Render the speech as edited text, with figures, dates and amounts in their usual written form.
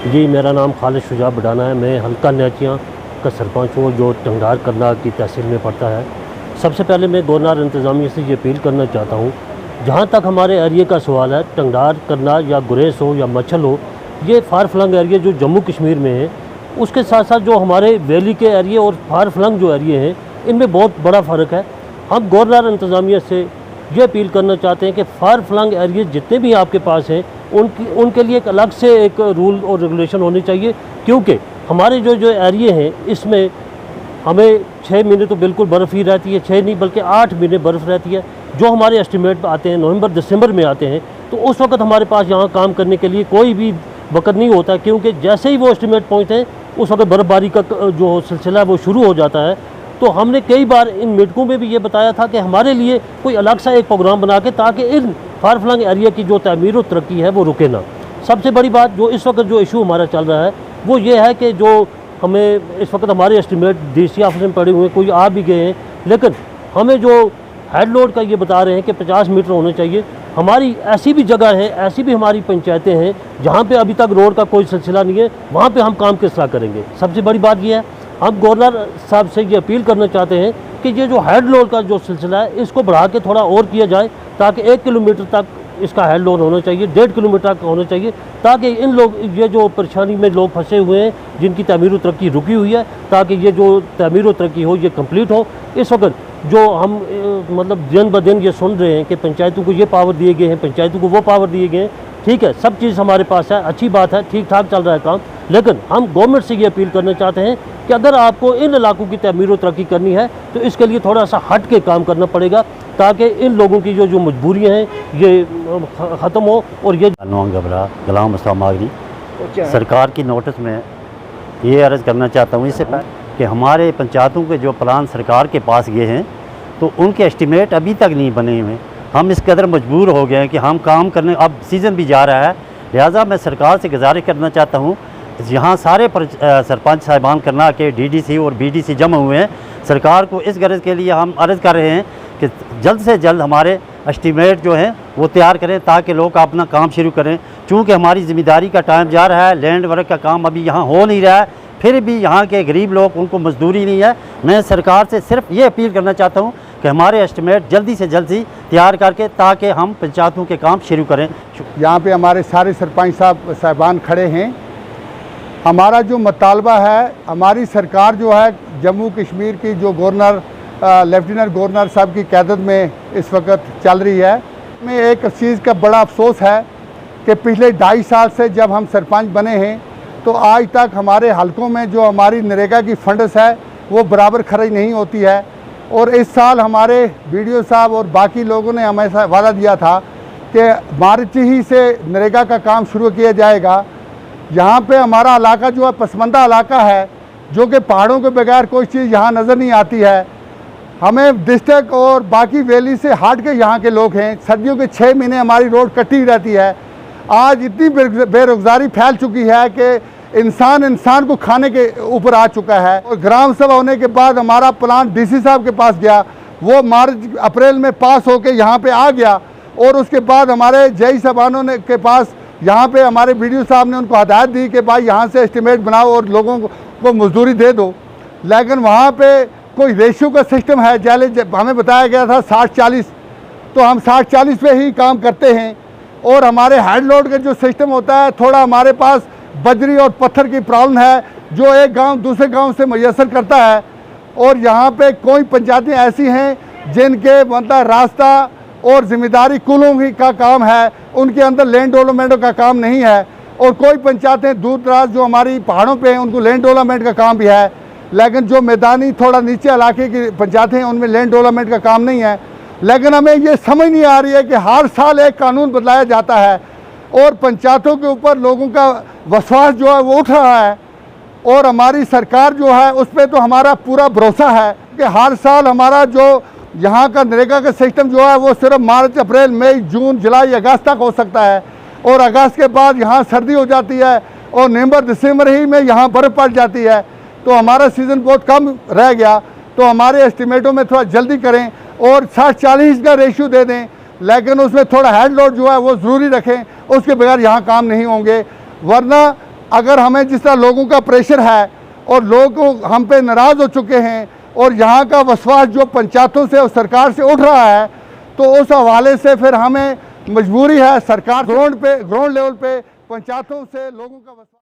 जी, मेरा नाम खालिद शुजा बडाना है। मैं हल्का न्याचियाँ का सरपंच हूँ जो टंगडार करनाल की तहसील में पड़ता है। सबसे पहले मैं गवर्नर इंतज़ामिया से ये अपील करना चाहता हूँ, जहाँ तक हमारे एरिया का सवाल है, टंगडार करनाल या गुरेस हो या मच्छल हो, ये फार फ्लंग एरिया जो जम्मू कश्मीर में है, उसके साथ साथ जो हमारे वैली के एरिए और फार फ्लंग जो एरिए हैं, इनमें बहुत बड़ा फ़र्क है। हम गवर्नर इंतज़ामिया से ये अपील करना चाहते हैं कि फार फ्लंग एरिए जितने भी आपके पास हैं, उनके लिए एक अलग से एक रूल और रेगुलेशन होने चाहिए, क्योंकि हमारे जो एरिए हैं इसमें हमें 6 महीने तो बिल्कुल बर्फ़ ही रहती है, 6 नहीं बल्कि 8 महीने बर्फ़ रहती है। जो हमारे एस्टिमेट आते हैं नवंबर दिसंबर में आते हैं, तो उस वक्त हमारे पास यहाँ काम करने के लिए कोई भी वक्त नहीं होता, क्योंकि जैसे ही वो एस्टिमेट पहुँचते हैं उस वक्त बर्फ़बारी का जो सिलसिला है वो शुरू हो जाता है। तो हमने कई बार इन मीटिंगों में भी ये बताया था कि हमारे लिए कोई अलग सा एक प्रोग्राम बना के, ताकि इन फार फ्लंग एरिया की जो तमीर और तरक्की है वो रुके ना। सबसे बड़ी बात जो इस वक्त जो इशू हमारा चल रहा है वो ये है कि जो हमें इस वक्त हमारे एस्टिमेट डीसी ऑफिस में पड़े हुए हैं, कोई आ भी गए हैं, लेकिन हमें जो हेड लोड का ये बता रहे हैं कि 50 मीटर होने चाहिए। हमारी ऐसी भी जगह है, ऐसी भी हमारी पंचायतें हैं जहाँ पे अभी तक रोड का कोई सिलसिला नहीं है, वहाँ पे हम काम किस तरह करेंगे। सबसे बड़ी बात ये है, हम गवर्नर साहब से ये अपील करना चाहते हैं कि ये जो हेड लोड का जो सिलसिला है इसको बढ़ा के थोड़ा और किया जाए, ताकि 1 किलोमीटर तक इसका हेड लोड होना चाहिए, 1.5 किलोमीटर तक होना चाहिए, ताकि इन लोग ये जो परेशानी में लोग फंसे हुए हैं, जिनकी तमीर व तरक्की रुकी हुई है, ताकि ये जो तमीर व तरक्की हो ये कंप्लीट हो। इस वक्त जो हम मतलब दिन ब दिन ये सुन रहे हैं कि पंचायतों को ये पावर दिए गए हैं, पंचायतों को वो पावर दिए गए हैं, ठीक है, सब चीज़ हमारे पास है, अच्छी बात है, ठीक ठाक चल रहा है काम, लेकिन हम गवर्नमेंट से ये अपील करना चाहते हैं कि अगर आपको इन इलाकों की तमीर व तरक्की करनी है तो इसके लिए थोड़ा सा हट के काम करना पड़ेगा, ताकि इन लोगों की जो मजबूरियाँ हैं ये ख़त्म हो। और ये घबरा गुलाम मुस्तफ़ा मागरी सरकार की नोटिस में ये अर्ज़ करना चाहता हूँ इससे पहले कि हमारे पंचायतों के जो प्लान सरकार के पास गए हैं तो उनके एस्टिमेट अभी तक नहीं बने हुए। हम इस कदर मजबूर हो गए हैं कि हम काम करने, अब सीज़न भी जा रहा है, लिहाजा मैं सरकार से गुजारिश करना चाहता हूँ, यहाँ सारे सरपंच साहिबान करना के डीडीसी और बीडीसी जमा हुए हैं। सरकार को इस गर्ज के लिए हम अर्ज़ कर रहे हैं कि जल्द से जल्द हमारे एस्टिमेट जो हैं वो तैयार करें, ताकि लोग अपना काम शुरू करें। चूँकि हमारी ज़िम्मेदारी का टाइम जा रहा है, लैंड वर्क का काम अभी यहाँ हो नहीं रहा है, फिर भी यहाँ के गरीब लोग, उनको मजदूरी नहीं है। मैं सरकार से सिर्फ ये अपील करना चाहता हूँ कि हमारे एस्टिमेट जल्दी से जल्दी तैयार करके, ताकि हम पंचायतों के काम शुरू करें। यहाँ पे हमारे सारे सरपंच साहबान खड़े हैं। हमारा जो मुतालबा है, हमारी सरकार जो है जम्मू कश्मीर की जो गवर्नर लेफ्टिनेंट गवर्नर साहब की क़यादत में इस वक्त चल रही है, में एक चीज़ का बड़ा अफसोस है कि पिछले 2.5 साल से जब हम सरपंच बने हैं तो आज तक हमारे हलकों में जो हमारी नरेगा की फंड्स है वो बराबर खर्च नहीं होती है। और इस साल हमारे बीडीओ साहब और बाकी लोगों ने हमें वादा दिया था कि मार्च ही से नरेगा का काम शुरू किया जाएगा। यहाँ पे हमारा इलाका जो है पसमंदा इलाका है, जो कि पहाड़ों के बगैर कोई चीज़ यहाँ नज़र नहीं आती है। हमें डिस्ट्रिक्ट और बाकी वैली से हट के यहाँ के लोग हैं। सर्दियों के 6 महीने हमारी रोड कटी रहती है। आज इतनी बेरोज़गारी फैल चुकी है कि इंसान को खाने के ऊपर आ चुका है। और ग्राम सभा होने के बाद हमारा प्लान डीसी साहब के पास गया, वो मार्च अप्रैल में पास होके यहाँ पे आ गया। और उसके बाद हमारे जय साहबानों ने के पास यहाँ पे हमारे बीडीओ साहब ने उनको हदायत दी कि भाई यहाँ से एस्टिमेट बनाओ और लोगों को मजदूरी दे दो, लेकिन वहाँ पे कोई रेशियो का सिस्टम है। जैसे हमें बताया गया था 60-40, तो हम 60-40 पे ही काम करते हैं। और हमारे हेड लोड का जो सिस्टम होता है, थोड़ा हमारे पास बजरी और पत्थर की प्रॉब्लम है, जो एक गांव दूसरे गांव से मुयसर करता है। और यहाँ पे कोई पंचायतें ऐसी हैं जिनके मतलब रास्ता और ज़िम्मेदारी कुलों की का काम है, उनके अंदर लैंड डेवलपमेंट का काम नहीं है। और कोई पंचायतें दूर दराज जो हमारी पहाड़ों पे हैं उनको लैंड डेवलपमेंट का काम भी है, लेकिन जो मैदानी थोड़ा नीचे इलाके की पंचायतें हैं उनमें लैंड डेवलपमेंट का काम नहीं है। लेकिन हमें ये समझ नहीं आ रही है कि हर साल एक कानून बदलाया जाता है और पंचायतों के ऊपर लोगों का विश्वास जो है वो उठ रहा है। और हमारी सरकार जो है उस पर तो हमारा पूरा भरोसा है कि हर साल हमारा जो यहाँ का नरेगा का सिस्टम जो है वो सिर्फ मार्च अप्रैल मई जून जुलाई अगस्त तक हो सकता है। और अगस्त के बाद यहाँ सर्दी हो जाती है और नवंबर दिसंबर ही में यहाँ बर्फ़ पड़ जाती है, तो हमारा सीज़न बहुत कम रह गया। तो हमारे एस्टिमेटों में थोड़ा जल्दी करें और 60-40 का रेशियो दे दें, लेकिन उसमें थोड़ा हेड लोड जो है वो ज़रूरी रखें, उसके बगैर यहाँ काम नहीं होंगे। वरना अगर हमें जिस तरह लोगों का प्रेशर है और लोग हम पे नाराज़ हो चुके हैं और यहाँ का विश्वास जो पंचायतों से और सरकार से उठ रहा है, तो उस हवाले से फिर हमें मजबूरी है सरकार ग्राउंड लेवल पे पंचायतों से लोगों का